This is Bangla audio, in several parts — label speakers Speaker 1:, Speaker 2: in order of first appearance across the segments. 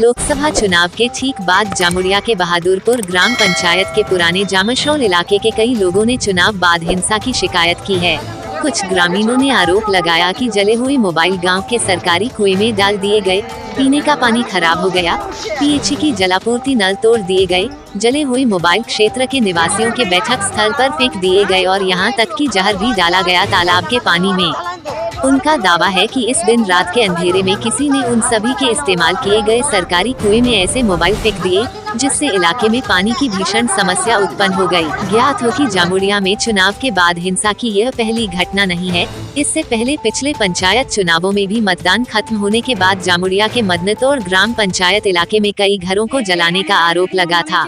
Speaker 1: लोकसभा चुनाव के ठीक बाद जामुड़िया के बहादुरपुर ग्राम पंचायत के पुराने जामशोल इलाके के कई लोगों ने चुनाव बाद हिंसा की शिकायत की है। कुछ ग्रामीणों ने आरोप लगाया कि जले हुए मोबाइल गांव के सरकारी कुएं में डाल दिए गए, पीने का पानी खराब हो गया, पीएचई की जलापूर्ति नल तोड़ दिए गए, जले हुए मोबाइल क्षेत्र के निवासियों के बैठक स्थल पर फेंक दिए गए और यहां तक कि जहर भी डाला गया तालाब के पानी में। उनका दावा है कि इस दिन रात के अंधेरे में किसी ने उन सभी के इस्तेमाल किए गए सरकारी कुएं में ऐसे मोबाइल फेंक दिए, जिससे इलाके में पानी की भीषण समस्या उत्पन्न हो गई। ज्ञात हो कि जामुड़िया में चुनाव के बाद हिंसा की यह पहली घटना नहीं है। इससे पहले पिछले पंचायत चुनावों में भी मतदान खत्म होने के बाद जामुड़िया के मदनतोड़ ग्राम पंचायत इलाके में कई घरों को जलाने का आरोप लगा था।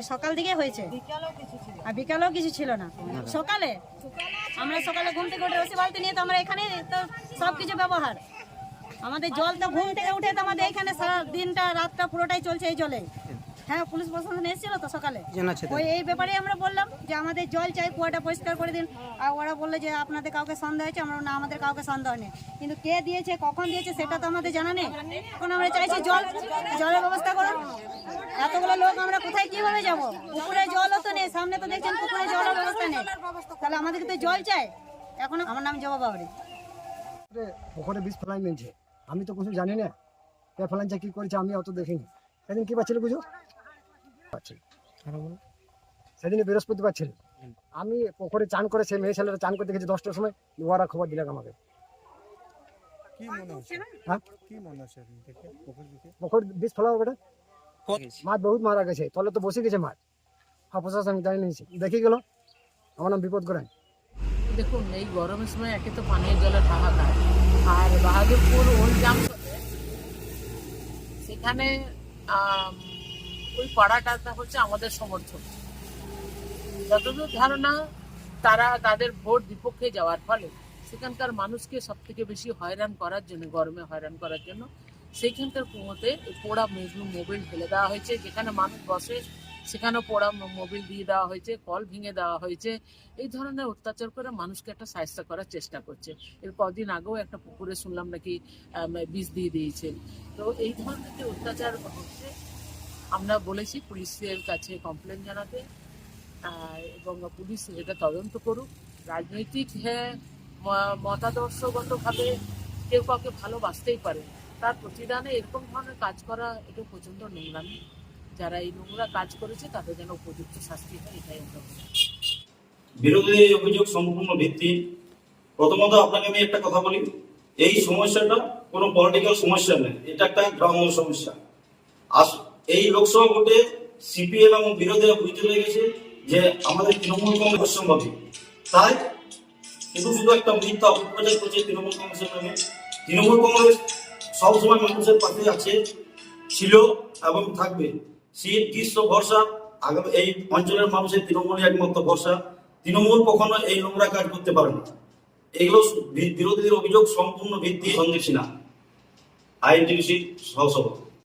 Speaker 2: সকাল দিকে হয়েছে আর বিকালেও কিছু ছিল না। সকালে আমরা সকালে ঘুম থেকে উঠে রসি বালতি নিয়ে তো আমরা এখানে তো সব কিছু ব্যবহার, আমাদের জল তো ঘুম থেকে উঠে তো আমাদের এখানে সারা দিনটা রাতটা পুরোটাই চলছে এই জলে। হ্যাঁ, পুলিশ প্রশাসন এসেছিল তো সকালে, ওই এই ব্যাপারে আমরা বললাম যে আমাদের জল চাই, কুয়াটা পরিষ্কার করে দিন। আর ওরা বললো যে আপনাদের কাউকে সন্দেহ হয়েছে। আমরা না, আমাদের কাউকে সন্দেহ নেই, কিন্তু কে দিয়েছে কখন দিয়েছে সেটা তো আমাদের জানা নেই। এখন আমরা চাইছি জলের ব্যবস্থা করুন। এতগুলো লোক আমরা কোথায় কিভাবে যাবো? পুকুরে জলও তো নেই, সামনে তো দেখছেন পুকুরে জলের ব্যবস্থা নেই, তাহলে আমাদেরকে তো জল চাই। এখন আমার নাম জবা বাবরি।
Speaker 3: পুকুরে বীজ ফেলাই নিয়েছে, আমি তো কিছু জানি না কে ফেলাইছে কি করেছে, আমি অত দেখিনি। সেদিন কি পাচ্ছিল কিছু সেদিন বৃহস্পতিবার ছিল, আমি পুকুরে চান করে সেই মেয়ে ছেলেটা চান করে দেখেছি 10টার সময়। ওরা খবর দিলাম আমাকে। পুকুর বীজ ফেলাও বেটা, মাছ বহুত মারা গেছে, তলে তো বসে গেছে মাছ। প্রশাসন জানি নিয়েছি, দেখে গেল। আমার নাম বিপদ করেন।
Speaker 4: দেখুন, এই গরমের সময় একে তো পানীয় জলের হাহাকার, আর বাহাদুরপুর ওল্ড জামশনে সেখানে ওই পাড়াটা হচ্ছে আমাদের সমর্থন। যতদূর ধারণা, তারা তাদের ভোট বিপক্ষে যাওয়ার ফলে সেখানকার মানুষকে সব থেকে বেশি হয়রান করার জন্য, গরমে হয়রান করার জন্য সেইখানকার কুয়োতে পোড়া মোবিল ঢেলে দেওয়া হয়েছে। যেখানে মানুষ বসে সেখানেও পোড়া মোবিল দিয়ে দেওয়া হয়েছে, কল ভেঙে দেওয়া হয়েছে। এই ধরনের অত্যাচার করে মানুষকে একটা সাহায্য করার চেষ্টা করছে। এর কদিন আগেও একটা পুকুরে শুনলাম নাকি বিষ দিয়ে দিয়েছে। তো এই ধরনের যে অত্যাচার হচ্ছে, আমরা বলেছি পুলিশের কাছে কমপ্লেন জানাতে, এবং পুলিশ এটা তদন্ত করুক। রাজনৈতিক মতাদর্শগতভাবে কেউ কাউকে ভালোবাসতেই পারে, তার প্রতিদানে এরকম ধরনের কাজ করা এটা প্রচণ্ড নোংরামি। যারা এই নোংরা কাজ করেছে তাদের যেন উপযুক্ত শাস্তি হয়, এটাই আমরা বলি।
Speaker 5: বিরোধীদের এই অভিযোগ সম্পূর্ণ ভিত্তি। প্রথমত আপনাকে আমি একটা কথা বলি, এই সমস্যাটা কোনো পলিটিক্যাল সমস্যা নেই, এটা একটা গ্রাম্য সমস্যা। এই লোকসভা ভোটে সিপিএম এবং বিরোধীরা বুঝতে লেগেছে যে আমাদের তৃণমূল কংগ্রেস সম্ভবী, তাই শুধু একটা মিথ্যা অপপ্রচার করছে তৃণমূল কংগ্রেসের নামে। তৃণমূল কংগ্রেস সবসময় মানুষের পাশে আছে, ছিল এবং থাকবে। শীত গ্রীষ্ম ভরসা আগামী এই অঞ্চলের মানুষের তৃণমূলের একমাত্র ভরসা। তৃণমূল কখনো এই নোংরা কাজ করতে পারে না। এগুলো বিরোধীদের অভিযোগ সম্পূর্ণ ভিত্তি। সন্দীপ সিনহা, আইএনটিভিসি সহসভাপতি।